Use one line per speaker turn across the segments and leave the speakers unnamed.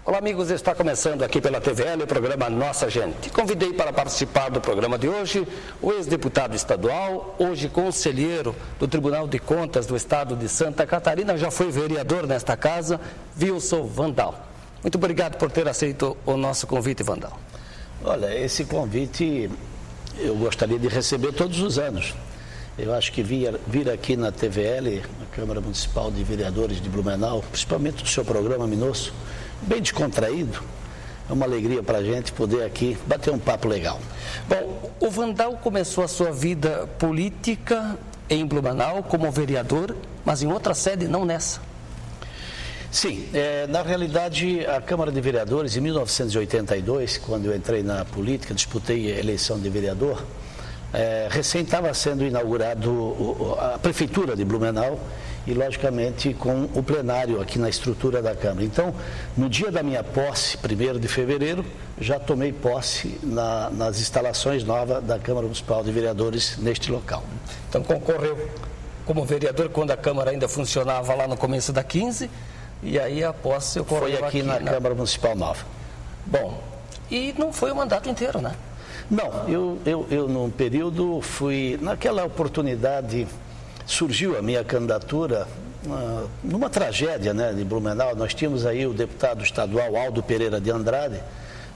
Olá amigos, está começando aqui pela TVL o programa Nossa Gente. Convidei para participar do programa de hoje o ex-deputado estadual, hoje conselheiro do Tribunal de Contas do Estado de Santa Catarina, já foi vereador nesta casa, Wilson Vandal. Muito obrigado por ter aceito o nosso convite, Vandal.
Olha, esse convite eu gostaria de receber todos os anos. Eu acho que vir aqui na TVL, na Câmara Municipal de Vereadores de Blumenau, principalmente o seu programa Minosso, bem descontraído, é uma alegria para a gente poder aqui bater um papo legal.
Bom, o Vandal começou a sua vida política em Blumenau como vereador, mas em outra sede, não nessa.
Sim, na realidade a Câmara de Vereadores, em 1982, quando eu entrei na política, disputei a eleição de vereador, recém estava sendo inaugurado a Prefeitura de Blumenau e, logicamente, com o plenário aqui na estrutura da Câmara. Então, no dia da minha posse, 1º de fevereiro, já tomei posse nas instalações novas da Câmara Municipal de Vereadores neste local.
Então, concorreu como vereador quando a Câmara ainda funcionava lá no começo da 15, e aí a posse ocorreu
Foi aqui na Câmara Municipal Nova.
Bom, e não foi o mandato inteiro, né?
Não, eu num período fui, naquela oportunidade, surgiu a minha candidatura numa tragédia, né, de Blumenau. Nós tínhamos aí o deputado estadual Aldo Pereira de Andrade,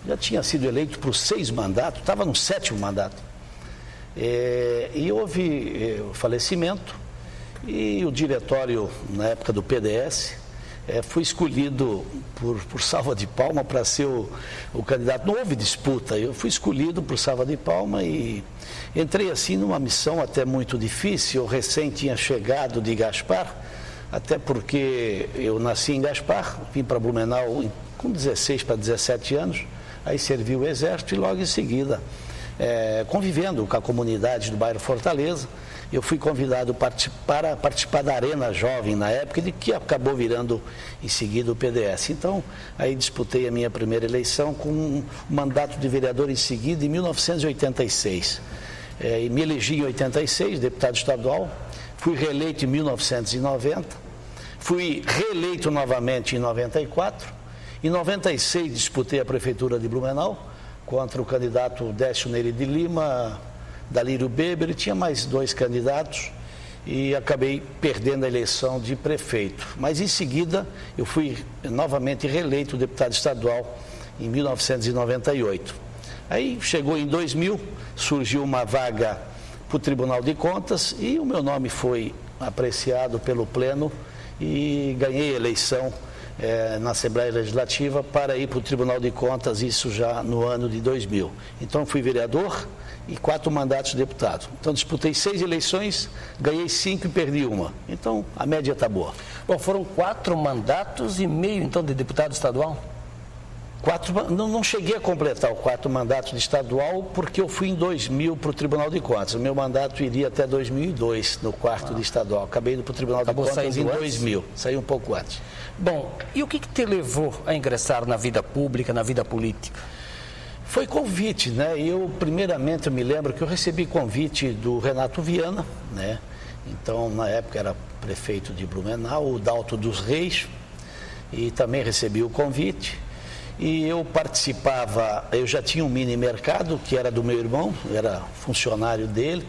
já tinha sido eleito por 6 mandatos, estava no 7º mandato. E houve o falecimento e o diretório, na época do PDS, fui escolhido por salva de palma para ser o candidato. Não houve disputa, eu fui escolhido por salva de palma e entrei assim numa missão até muito difícil. Eu recém tinha chegado de Gaspar, até porque eu nasci em Gaspar, vim para Blumenau com 16 para 17 anos, aí servi o Exército e logo em seguida, convivendo com a comunidade do bairro Fortaleza, eu fui convidado para participar da Arena Jovem na época, que acabou virando em seguida o PDS. Então, aí disputei a minha primeira eleição com um mandato de vereador em seguida, em 1986. E me elegi em 86, deputado estadual, fui reeleito em 1990, fui reeleito novamente em 94, em 96 disputei a Prefeitura de Blumenau contra o candidato Décio Neri de Lima, Dalírio Beber, e tinha mais 2 candidatos e acabei perdendo a eleição de prefeito. Mas em seguida eu fui novamente reeleito deputado estadual em 1998. Aí chegou em 2000, surgiu uma vaga para o Tribunal de Contas e o meu nome foi apreciado pelo Pleno e ganhei a eleição na Assembleia Legislativa para ir para o Tribunal de Contas, isso já no ano de 2000. Então fui vereador e 4 mandatos de deputado. Então disputei 6 eleições, ganhei 5 e perdi 1. Então a média está boa.
Bom, foram 4 mandatos e meio então de deputado estadual?
Não cheguei a completar o 4 mandatos de estadual porque eu fui em 2000 para o Tribunal de Contas. O meu mandato iria até 2002 no 4º de estadual. Acabei indo para o Tribunal de Contas em 2000. Saí um pouco antes.
Bom, e o que te levou a ingressar na vida pública, na vida política?
Foi convite, né? Primeiramente, eu me lembro que eu recebi convite do Renato Viana, né? Então, na época, era prefeito de Blumenau, o Dalto dos Reis, e também recebi o convite. E eu participava, eu já tinha um mini mercado, que era do meu irmão, eu era funcionário dele,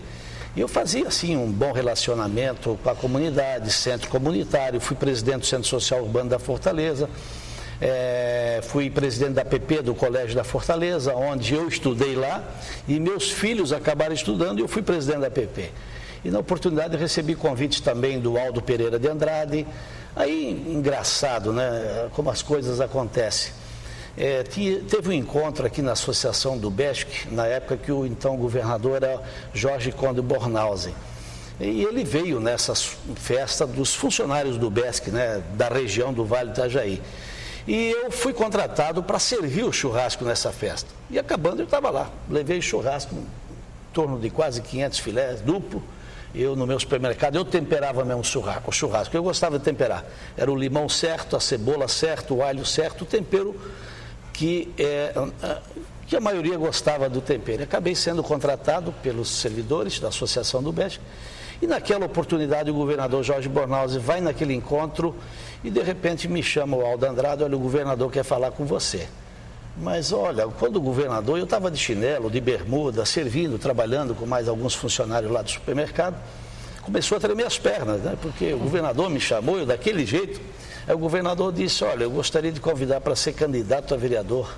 e eu fazia, assim, um bom relacionamento com a comunidade, centro comunitário, fui presidente do Centro Social Urbano da Fortaleza, fui presidente da PP do Colégio da Fortaleza, onde eu estudei lá, e meus filhos acabaram estudando e eu fui presidente da PP. E na oportunidade eu recebi convites também do Aldo Pereira de Andrade. Aí, engraçado, né, como as coisas acontecem. Teve um encontro aqui na Associação do BESC, na época que o então governador era Jorge Conde Bornhausen. E ele veio nessa festa dos funcionários do BESC, né, da região do Vale do Itajaí. E eu fui contratado para servir o churrasco nessa festa. E acabando, eu estava lá. Levei churrasco em torno de quase 500 filés, duplo. Eu, no meu supermercado, eu temperava mesmo o churrasco. Eu gostava de temperar. Era o limão certo, a cebola certo, o alho certo, o tempero que a maioria gostava do tempero. Acabei sendo contratado pelos servidores da Associação do BESC. E naquela oportunidade o governador Jorge Bornhausen vai naquele encontro e de repente me chama o Aldo Andrade: olha, o governador quer falar com você. Mas olha, quando o governador, eu estava de chinelo, de bermuda, servindo, trabalhando com mais alguns funcionários lá do supermercado, começou a tremer as pernas, né? Porque o governador me chamou, eu daquele jeito. Aí o governador disse: olha, eu gostaria de convidar para ser candidato a vereador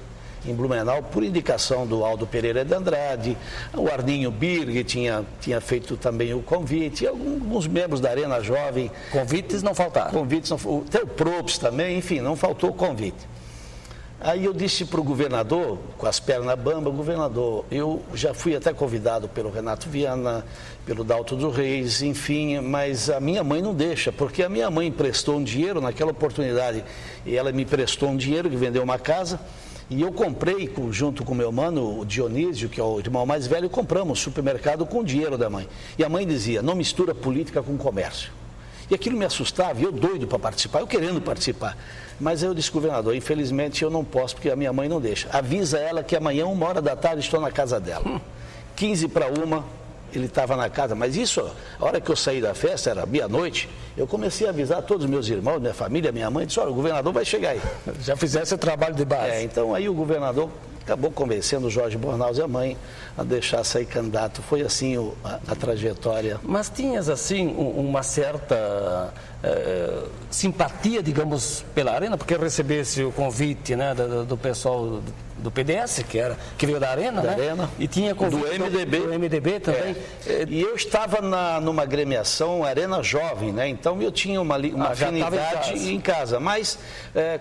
em Blumenau, por indicação do Aldo Pereira de Andrade, o Arninho Birg tinha feito também o convite, e alguns membros da Arena Jovem.
Convites não faltaram.
Convites não faltaram, até o Props também, enfim, não faltou o convite. Aí eu disse para o governador, com as pernas bambas: governador, eu já fui até convidado pelo Renato Viana, pelo Dalto dos Reis, enfim, mas a minha mãe não deixa, porque a minha mãe emprestou um dinheiro naquela oportunidade, e ela me emprestou um dinheiro que vendeu uma casa, e eu comprei, junto com meu mano, o Dionísio, que é o irmão mais velho, compramos um supermercado com o dinheiro da mãe. E a mãe dizia: não mistura política com comércio. E aquilo me assustava, e eu doido para participar, eu querendo participar. Mas aí eu disse: governador, infelizmente eu não posso, porque a minha mãe não deixa. Avisa ela que amanhã, 1h estou na casa dela. 1:45, ele estava na casa. Mas isso, a hora que eu saí da festa, era meia-noite, eu comecei a avisar todos os meus irmãos, minha família, minha mãe, disse: olha, o governador vai chegar aí.
Já fizesse o trabalho de base.
Então aí o governador acabou convencendo o Jorge Bornhausen e a mãe a deixar sair candidato. Foi assim a trajetória.
Mas tinhas assim uma certa simpatia, digamos, pela Arena, porque recebesse o convite, né, do pessoal do PDS, que veio da Arena, né?
Arena,
e tinha convite
do
MDB também.
E eu estava numa agremiação Arena Jovem, né? Então eu tinha uma afinidade em casa. Mas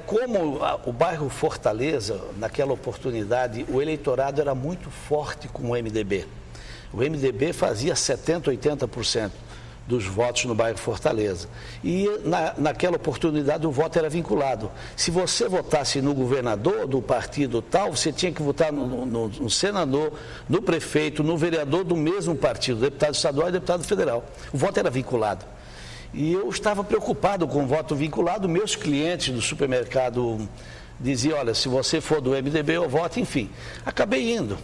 como o bairro Fortaleza, naquela oportunidade, o eleitorado era muito forte com o MDB. O MDB fazia 70%, 80% dos votos no bairro Fortaleza. E naquela oportunidade o voto era vinculado. Se você votasse no governador do partido tal, você tinha que votar no senador, no prefeito, no vereador do mesmo partido, deputado estadual e deputado federal. O voto era vinculado. E eu estava preocupado com o voto vinculado. Meus clientes do supermercado diziam: olha, se você for do MDB, eu voto, enfim. Acabei indo,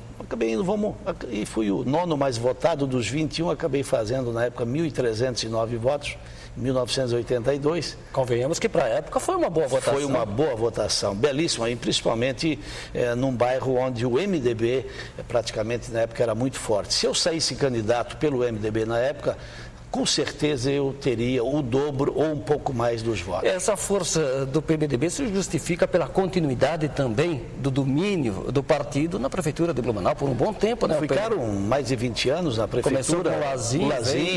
e fui o 9º mais votado dos 21, acabei fazendo na época 1.309 votos, em 1982.
Convenhamos que para a época foi uma boa votação.
Foi uma boa votação, belíssima, e principalmente num bairro onde o MDB praticamente na época era muito forte. Se eu saísse candidato pelo MDB na época, com certeza eu teria o dobro ou um pouco mais dos votos.
Essa força do PMDB se justifica pela continuidade também do domínio do partido na Prefeitura de Blumenau por um bom tempo, né?
Ficaram mais de 20 anos na Prefeitura.
Começou com o Lazinho,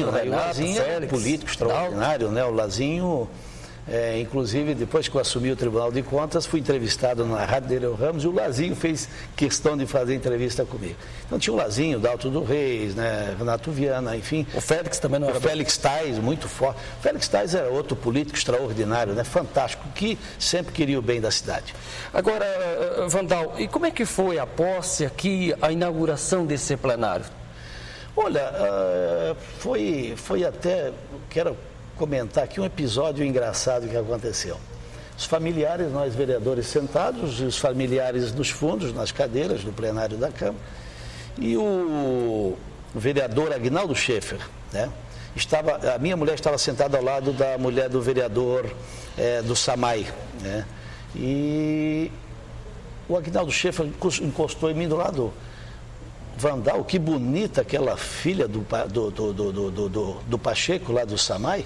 o Lazinho é um político extraordinário, né? O Lazinho, inclusive, depois que eu assumi o Tribunal de Contas, fui entrevistado na Rádio Nereu Ramos e o Lazinho fez questão de fazer entrevista comigo. Então tinha o Lazinho, o Dalto dos Reis, né, Renato Viana, enfim.
O Félix também não era.
O Félix Tais, muito forte. O Félix Tais era outro político extraordinário, né, fantástico, que sempre queria o bem da cidade.
Agora, Vandal, e como é que foi a posse aqui, a inauguração desse plenário?
Olha, foi até, quero comentar aqui um episódio engraçado que aconteceu. Os familiares, nós vereadores sentados, os familiares nos fundos, nas cadeiras do plenário da Câmara, e o vereador Aguinaldo Schaeffer, né? A minha mulher estava sentada ao lado da mulher do vereador do Samay, né? E o Aguinaldo Schaeffer encostou em mim do lado. Vandal, que bonita aquela filha do Pacheco lá do Samay.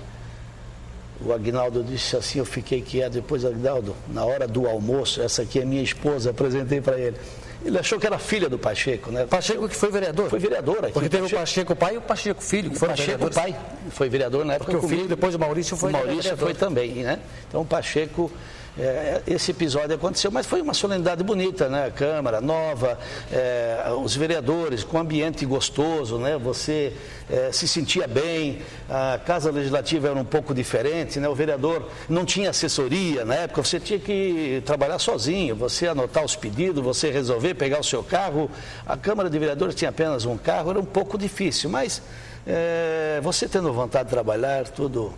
O Aguinaldo disse assim, eu fiquei quieto. Depois, Aguinaldo, na hora do almoço, essa aqui é minha esposa, apresentei para ele. Ele achou que era filha do Pacheco, né?
Pacheco que foi vereador?
Foi vereador aqui.
Porque teve o Pacheco pai e o Pacheco filho, que foram
Pacheco pai foi vereador na época.
Porque o filho, depois o Maurício foi vereador.
O Maurício foi também, né? Então o Pacheco... esse episódio aconteceu, mas foi uma solenidade bonita, né? A Câmara nova, os vereadores com ambiente gostoso, né? Você se sentia bem, a Casa Legislativa era um pouco diferente, né? O vereador não tinha assessoria na época, você tinha que trabalhar sozinho, você anotar os pedidos, você resolver, pegar o seu carro. A Câmara de Vereadores tinha apenas um carro, era um pouco difícil, mas Você tendo vontade de trabalhar, tudo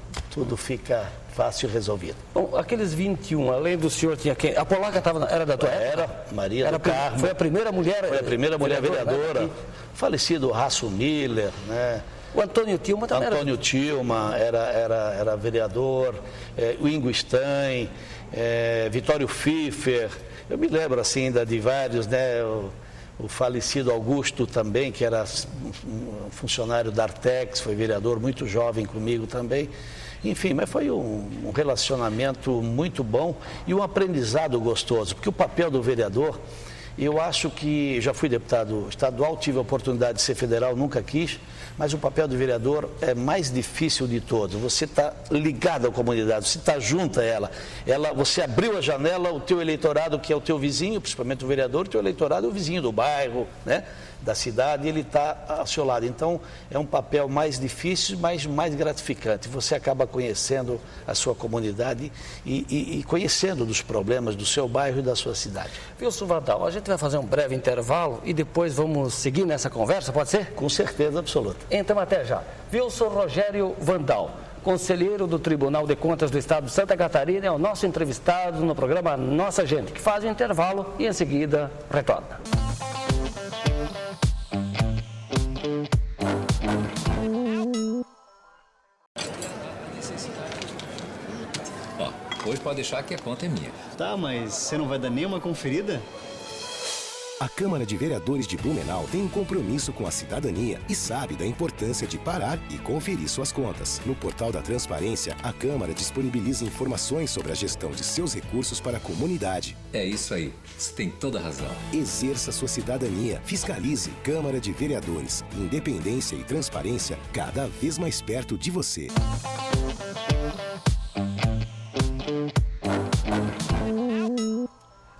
fica fácil resolvido.
Bom, aqueles 21, além do senhor, tinha quem? A polaca era da tua época?
Era, Maria do Carmo.
Foi a primeira mulher...
Foi a primeira mulher vereadora.
Né?
Falecido Raço Miller, né?
O Antônio Tilma também
Antônio Tilma era vereador, o Ingo Stein, Vitório Pfiffer. Eu me lembro assim de vários, né? O falecido Augusto também, que era um funcionário da Artex, foi vereador muito jovem comigo também. Enfim, mas foi um relacionamento muito bom e um aprendizado gostoso, porque o papel do vereador, eu acho que já fui deputado estadual, tive a oportunidade de ser federal, nunca quis, mas o papel do vereador é mais difícil de todos. Você está ligado à comunidade, você está junto a ela. Você abriu a janela, o teu eleitorado, que é o teu vizinho, principalmente o vereador, o teu eleitorado é o vizinho do bairro, né? Da cidade, ele está ao seu lado. Então, é um papel mais difícil, mas mais gratificante. Você acaba conhecendo a sua comunidade e conhecendo dos problemas do seu bairro e da sua cidade.
Wilson Vandal, a gente vai fazer um breve intervalo e depois vamos seguir nessa conversa, pode ser?
Com certeza absoluta.
Então, até já. Wilson Rogério Vandal, conselheiro do Tribunal de Contas do Estado de Santa Catarina, é o nosso entrevistado no programa Nossa Gente, que faz o intervalo e em seguida retorna.
Hoje pode deixar que a conta é minha.
Tá, mas você não vai dar nenhuma conferida?
A Câmara de Vereadores de Blumenau tem um compromisso com a cidadania e sabe da importância de parar e conferir suas contas. No portal da Transparência, a Câmara disponibiliza informações sobre a gestão de seus recursos para a comunidade.
É isso aí. Você tem toda a razão.
Exerça sua cidadania. Fiscalize. Câmara de Vereadores. Independência e transparência cada vez mais perto de você.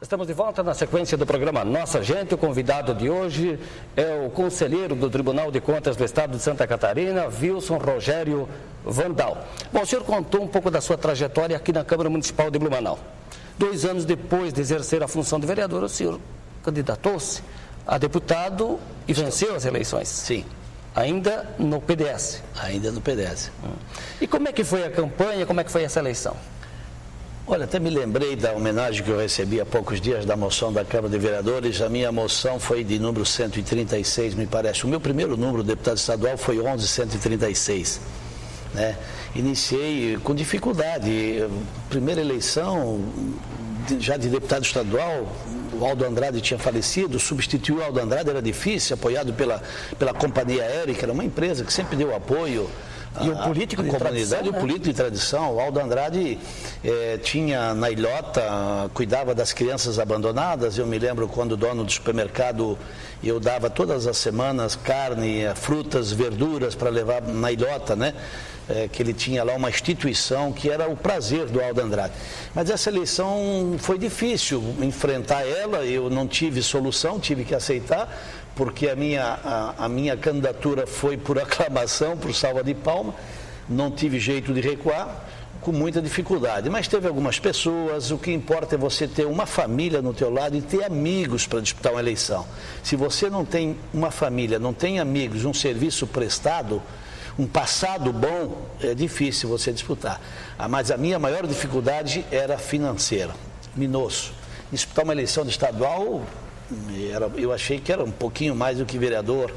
Estamos de volta na sequência do programa Nossa Gente. O convidado de hoje é o conselheiro do Tribunal de Contas do Estado de Santa Catarina, Wilson Rogério Vandal. Bom, o senhor contou um pouco da sua trajetória aqui na Câmara Municipal de Blumenau. 2 anos depois de exercer a função de vereador, o senhor candidatou-se a deputado e venceu as eleições.
Sim.
Ainda no PDS.
Ainda no PDS.
E como é que foi a campanha, como é que foi essa eleição?
Olha, até me lembrei da homenagem que eu recebi há poucos dias da moção da Câmara de Vereadores. A minha moção foi de número 136, me parece. O meu primeiro número de deputado estadual foi 11.136, né? Iniciei com dificuldade. Primeira eleição, já de deputado estadual, o Aldo Andrade tinha falecido, substituiu o Aldo Andrade, era difícil, apoiado pela Companhia Aérea, que era uma empresa que sempre deu apoio.
E o político de tradição,
né? O político de tradição, o Aldo Andrade tinha na ilhota, cuidava das crianças abandonadas. Eu me lembro quando dono do supermercado, eu dava todas as semanas carne, frutas, verduras para levar na ilhota, né? Que ele tinha lá uma instituição que era o prazer do Aldo Andrade. Mas essa eleição foi difícil enfrentar ela, eu não tive solução, tive que aceitar, porque a minha candidatura foi por aclamação, por salva de palma, não tive jeito de recuar, com muita dificuldade. Mas teve algumas pessoas, o que importa é você ter uma família no teu lado e ter amigos para disputar uma eleição. Se você não tem uma família, não tem amigos, um serviço prestado, um passado bom, é difícil você disputar. Mas a minha maior dificuldade era financeira, minosso. Disputar uma eleição de estadual, eu achei que era um pouquinho mais do que vereador,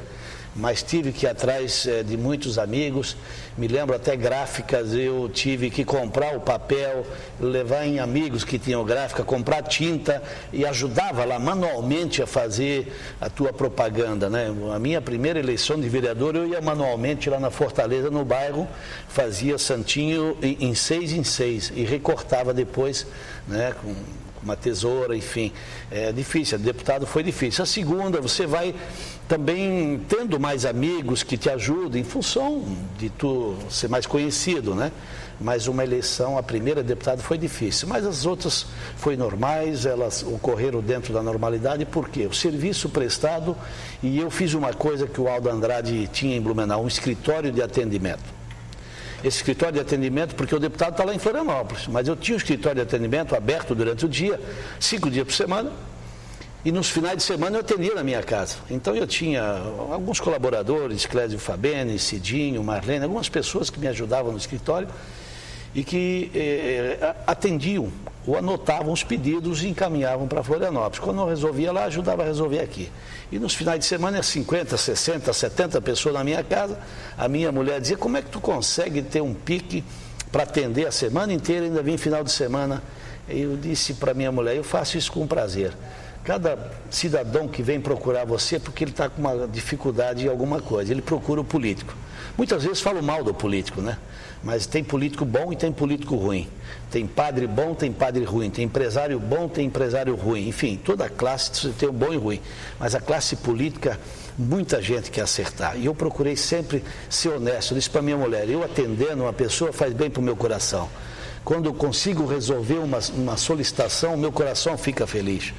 mas tive que ir atrás de muitos amigos. Me lembro até gráficas, eu tive que comprar o papel, levar em amigos que tinham gráfica, comprar tinta e ajudava lá manualmente a fazer a tua propaganda, né? A minha primeira eleição de vereador, eu ia manualmente lá na Fortaleza, no bairro, fazia santinho em 6 em 6 e recortava depois, né, com uma tesoura, enfim, é difícil, deputado foi difícil. A segunda, você vai também tendo mais amigos que te ajudam em função de tu ser mais conhecido, né? Mas uma eleição, a primeira deputado foi difícil, mas as outras foi normais, elas ocorreram dentro da normalidade, porque o serviço prestado, e eu fiz uma coisa que o Aldo Andrade tinha em Blumenau, um escritório de atendimento. Esse escritório de atendimento, porque o deputado está lá em Florianópolis, mas eu tinha um escritório de atendimento aberto durante o dia, 5 dias por semana, E nos finais de semana eu atendia na minha casa. Então eu tinha alguns colaboradores, Clésio Fabene, Cidinho, Marlene, algumas pessoas que me ajudavam no escritório e que atendiam ou anotavam os pedidos e encaminhavam para Florianópolis. Quando eu resolvia lá, ajudava a resolver aqui. E nos finais de semana, 50, 60, 70 pessoas na minha casa. A minha mulher dizia, como é que tu consegue ter um pique para atender a semana inteira e ainda vir final de semana? Eu disse para minha mulher, eu faço isso com prazer. Cada cidadão que vem procurar você é porque ele está com uma dificuldade em alguma coisa, ele procura o político. Muitas vezes falo mal do político, né? Mas tem político bom e tem político ruim. Tem padre bom, tem padre ruim. Tem empresário bom, tem empresário ruim. Enfim, toda classe tem o bom e o ruim. Mas a classe política, muita gente quer acertar. E eu procurei sempre ser honesto. Eu disse para minha mulher, eu atendendo uma pessoa faz bem para o meu coração. Quando eu consigo resolver uma solicitação, o meu coração fica feliz.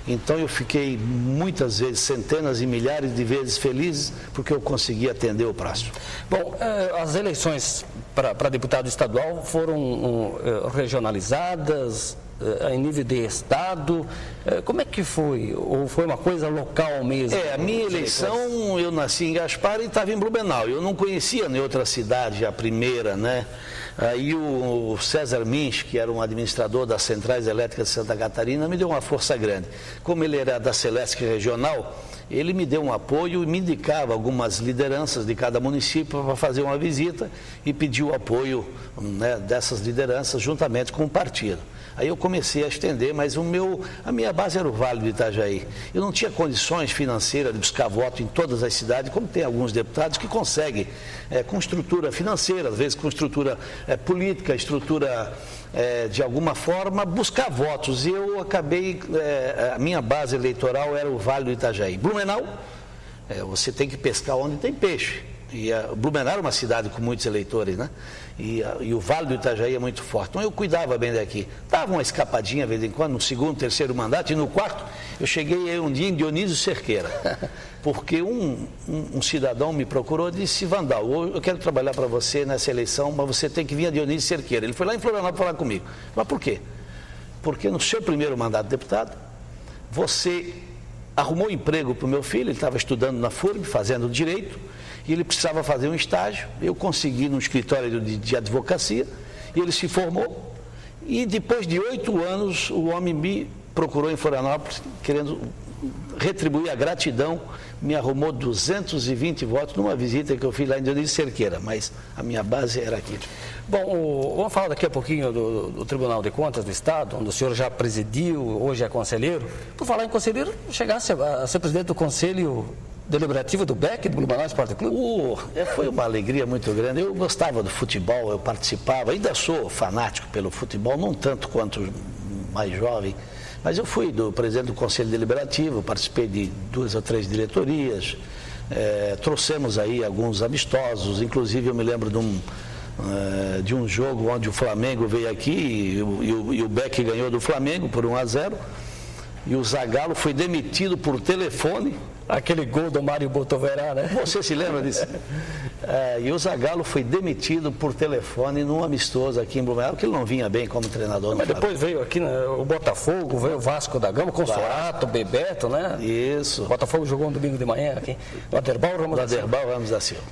Então eu fiquei muitas vezes, centenas e milhares de vezes felizes porque eu consegui atender o prazo.
Bom, as eleições para deputado estadual foram regionalizadas em nível de estado. Como é que foi? Ou foi uma coisa local mesmo?
A minha eleição, eu nasci em Gaspar e estava em Blumenau. Eu não conhecia em outra cidade a primeira, né? Aí o César Minch, que era um administrador das Centrais Elétricas de Santa Catarina, me deu uma força grande. Como ele era da Celesc Regional, ele me deu um apoio e me indicava algumas lideranças de cada município para fazer uma visita e pedir o apoio, né, dessas lideranças juntamente com o partido. Aí eu comecei a estender, mas a minha base era o Vale do Itajaí. Eu não tinha condições financeiras de buscar voto em todas as cidades, como tem alguns deputados que conseguem, com estrutura financeira, às vezes com estrutura política, estrutura de alguma forma, buscar votos. E eu acabei, a minha base eleitoral era o Vale do Itajaí. Blumenau, você tem que pescar onde tem peixe. E Blumenau é uma cidade com muitos eleitores, né? E o Vale do Itajaí é muito forte. Então eu cuidava bem daqui. Dava uma escapadinha de vez em quando, no segundo, terceiro mandato, e no quarto eu cheguei aí um dia em Dionísio Cerqueira. Porque um cidadão me procurou e disse, Vandal, eu quero trabalhar para você nessa eleição, mas você tem que vir a Dionísio Cerqueira. Ele foi lá em Florianópolis falar comigo. Mas por quê? Porque no seu primeiro mandato de deputado, você arrumou emprego para o meu filho, ele estava estudando na FURB, fazendo direito, e ele precisava fazer um estágio. Eu consegui num escritório de advocacia, e ele se formou. E depois de 8 anos, o homem me procurou em Florianópolis, querendo retribuir a gratidão, me arrumou 220 votos numa visita que eu fiz lá em Dionísio Cerqueira, mas a minha base era aqui.
Bom, vamos falar daqui a pouquinho do Tribunal de Contas do Estado, onde o senhor já presidiu, hoje é conselheiro. Por falar em conselheiro, chegasse a ser presidente do Conselho Deliberativo do BEC, do Blumenau Esporte Clube?
Foi uma alegria muito grande. Eu gostava do futebol, eu participava, ainda sou fanático pelo futebol, não tanto quanto mais jovem, mas eu fui presidente do Conselho Deliberativo, participei de 2 ou 3 diretorias, trouxemos aí alguns amistosos, inclusive eu me lembro de um jogo onde o Flamengo veio aqui e o BEC ganhou do Flamengo por 1-0, e o Zagallo foi demitido por telefone.
Aquele gol do Mário Botoverá, né?
Você se lembra disso? E o Zagallo foi demitido por telefone num amistoso aqui em Blumenau, que ele não vinha bem como treinador.
Mas depois veio aqui, né, o Botafogo, veio o Vasco da Gama, Consorato, Bebeto, né?
Isso.
O Botafogo jogou um domingo de manhã aqui. Laderbal
Ramos da Silva.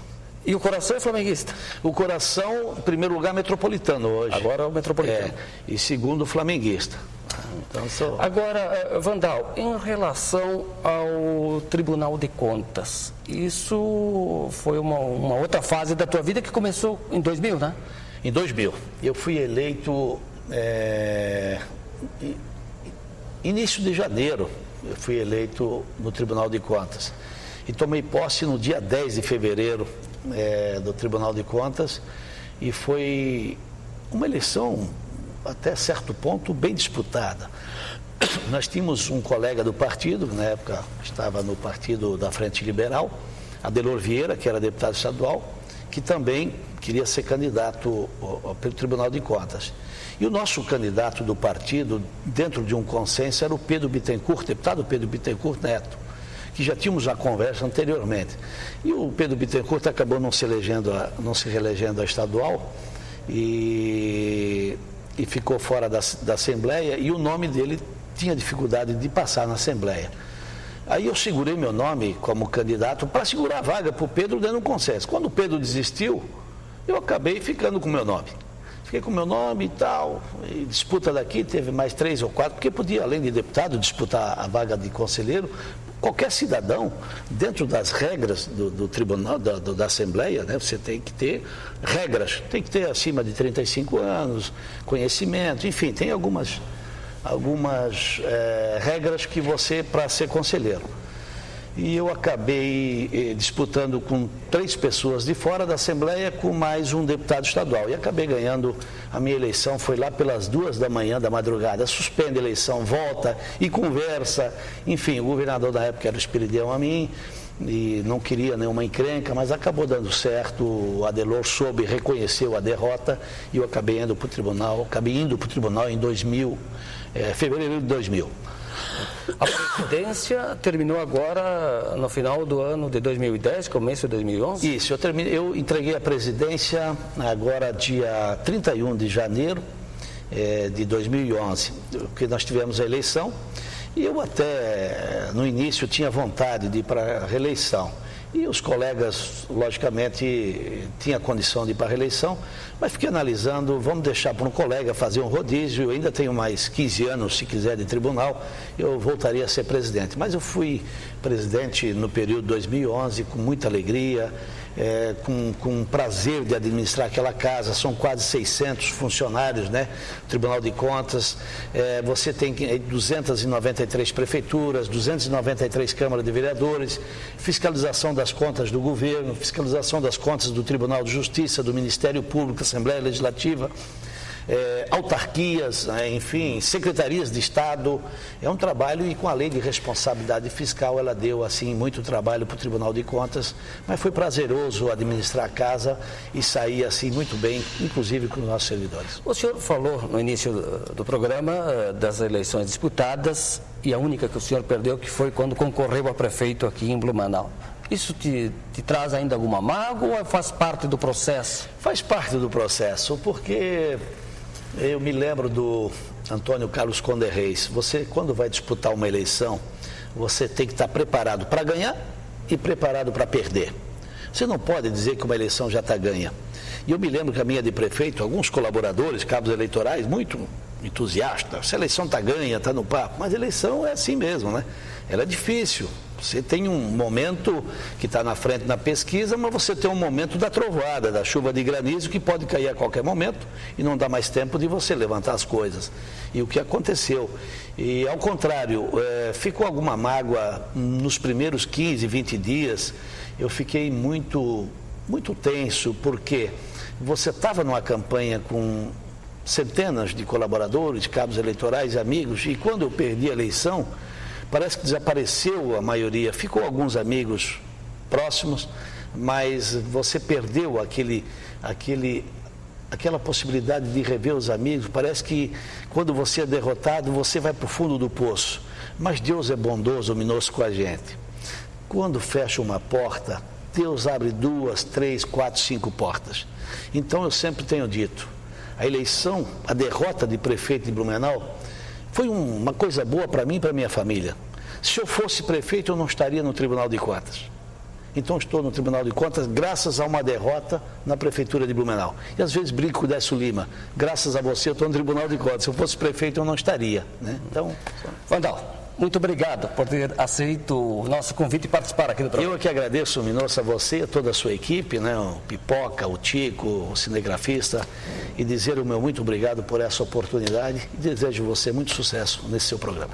E o coração é flamenguista?
O coração, em primeiro lugar, metropolitano hoje.
Agora é o metropolitano.
E segundo, flamenguista. Então,
Agora, Vandal, em relação ao Tribunal de Contas, isso foi uma outra fase da tua vida que começou em 2000, né?
Em 2000. Eu fui eleito início de janeiro, eu fui eleito no Tribunal de Contas. E tomei posse no dia 10 de fevereiro do Tribunal de Contas, e foi uma eleição, até certo ponto, bem disputada. Nós tínhamos um colega do partido, que na época estava no partido da Frente Liberal, Adelor Vieira, que era deputado estadual, que também queria ser candidato pelo Tribunal de Contas. E o nosso candidato do partido, dentro de um consenso, era o Pedro Bittencourt, deputado Pedro Bittencourt Neto, que já tínhamos uma conversa anteriormente. E o Pedro Bittencourt acabou não se reelegendo a estadual e ficou fora da Assembleia, e o nome dele tinha dificuldade de passar na Assembleia. Aí eu segurei meu nome como candidato para segurar a vaga para o Pedro dando um consenso. Quando o Pedro desistiu, eu acabei ficando com o meu nome. Fiquei com o meu nome e tal, e disputa daqui, teve mais 3 ou 4, porque podia, além de deputado, disputar a vaga de conselheiro. Qualquer cidadão, dentro das regras do tribunal, da Assembleia, né, você tem que ter regras, tem que ter acima de 35 anos, conhecimento, enfim, tem algumas regras que você, para ser conselheiro. E eu acabei disputando com 3 pessoas de fora da Assembleia com mais um deputado estadual. E acabei ganhando a minha eleição, foi lá pelas 2 da manhã da madrugada. Suspende a eleição, volta e conversa. Enfim, o governador da época era o Espiridião a mim e não queria nenhuma encrenca, mas acabou dando certo. O Adelor soube, reconheceu a derrota e eu acabei indo para o tribunal. Em fevereiro de 2000.
A presidência terminou agora no final do ano de 2010, começo de 2011?
Isso, eu entreguei a presidência agora dia 31 de janeiro de 2011, que nós tivemos a eleição, e eu até no início tinha vontade de ir para a reeleição. E os colegas, logicamente, tinham condição de ir para a reeleição, mas fiquei analisando, vamos deixar para um colega fazer um rodízio, eu ainda tenho mais 15 anos, se quiser, de tribunal, eu voltaria a ser presidente. Mas eu fui presidente no período de 2011 com muita alegria, com prazer de administrar aquela casa. São quase 600 funcionários, né? Tribunal de Contas, você tem 293 prefeituras, 293 câmaras de vereadores, fiscalização das contas do governo, fiscalização das contas do Tribunal de Justiça, do Ministério Público, Assembleia Legislativa, autarquias, enfim, secretarias de Estado. É um trabalho, e com a lei de responsabilidade fiscal ela deu assim muito trabalho para o Tribunal de Contas, mas foi prazeroso administrar a casa e sair assim muito bem, inclusive com os nossos servidores.
O senhor falou no início do programa das eleições disputadas, e a única que o senhor perdeu que foi quando concorreu a prefeito aqui em Blumenau. Isso te traz ainda alguma mágoa ou faz parte do processo?
Faz parte do processo, porque eu me lembro do Antônio Carlos Conde Reis. Você, quando vai disputar uma eleição, você tem que estar preparado para ganhar e preparado para perder. Você não pode dizer que uma eleição já está ganha. E eu me lembro que a minha de prefeito, alguns colaboradores, cabos eleitorais, muito entusiastas, se a eleição está ganha, está no papo, mas a eleição é assim mesmo, né? Ela é difícil. Você tem um momento que está na frente na pesquisa, mas você tem um momento da trovoada, da chuva de granizo, que pode cair a qualquer momento e não dá mais tempo de você levantar as coisas. E o que aconteceu? E ao contrário, ficou alguma mágoa nos primeiros 15, 20 dias, eu fiquei muito tenso, porque você estava numa campanha com centenas de colaboradores, cabos eleitorais, amigos, e quando eu perdi a eleição, parece que desapareceu a maioria, ficou alguns amigos próximos, mas você perdeu aquela possibilidade de rever os amigos. Parece que quando você é derrotado, você vai para o fundo do poço. Mas Deus é bondoso, ominoso com a gente. Quando fecha uma porta, Deus abre 2, 3, 4, 5 portas. Então eu sempre tenho dito, a eleição, a derrota de prefeito de Blumenau, foi uma coisa boa para mim e para minha família. Se eu fosse prefeito, eu não estaria no Tribunal de Contas. Então estou no Tribunal de Contas graças a uma derrota na Prefeitura de Blumenau. E às vezes brinco com o Décio Lima, graças a você eu estou no Tribunal de Contas. Se eu fosse prefeito, eu não estaria, né? Então,
Vandal, muito obrigado por ter aceito o nosso convite e participar aqui do programa.
Eu que agradeço, Minossa, a você e a toda a sua equipe, né? O Pipoca, o Tico, o cinegrafista, e dizer o meu muito obrigado por essa oportunidade e desejo você muito sucesso nesse seu programa.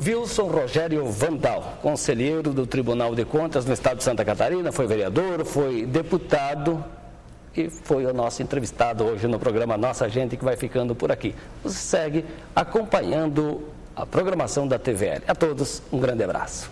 Wilson Rogério Vandal, conselheiro do Tribunal de Contas no estado de Santa Catarina, foi vereador, foi deputado e foi o nosso entrevistado hoje no programa Nossa Gente, que vai ficando por aqui. Você segue acompanhando a programação da TVL. A todos, um grande abraço.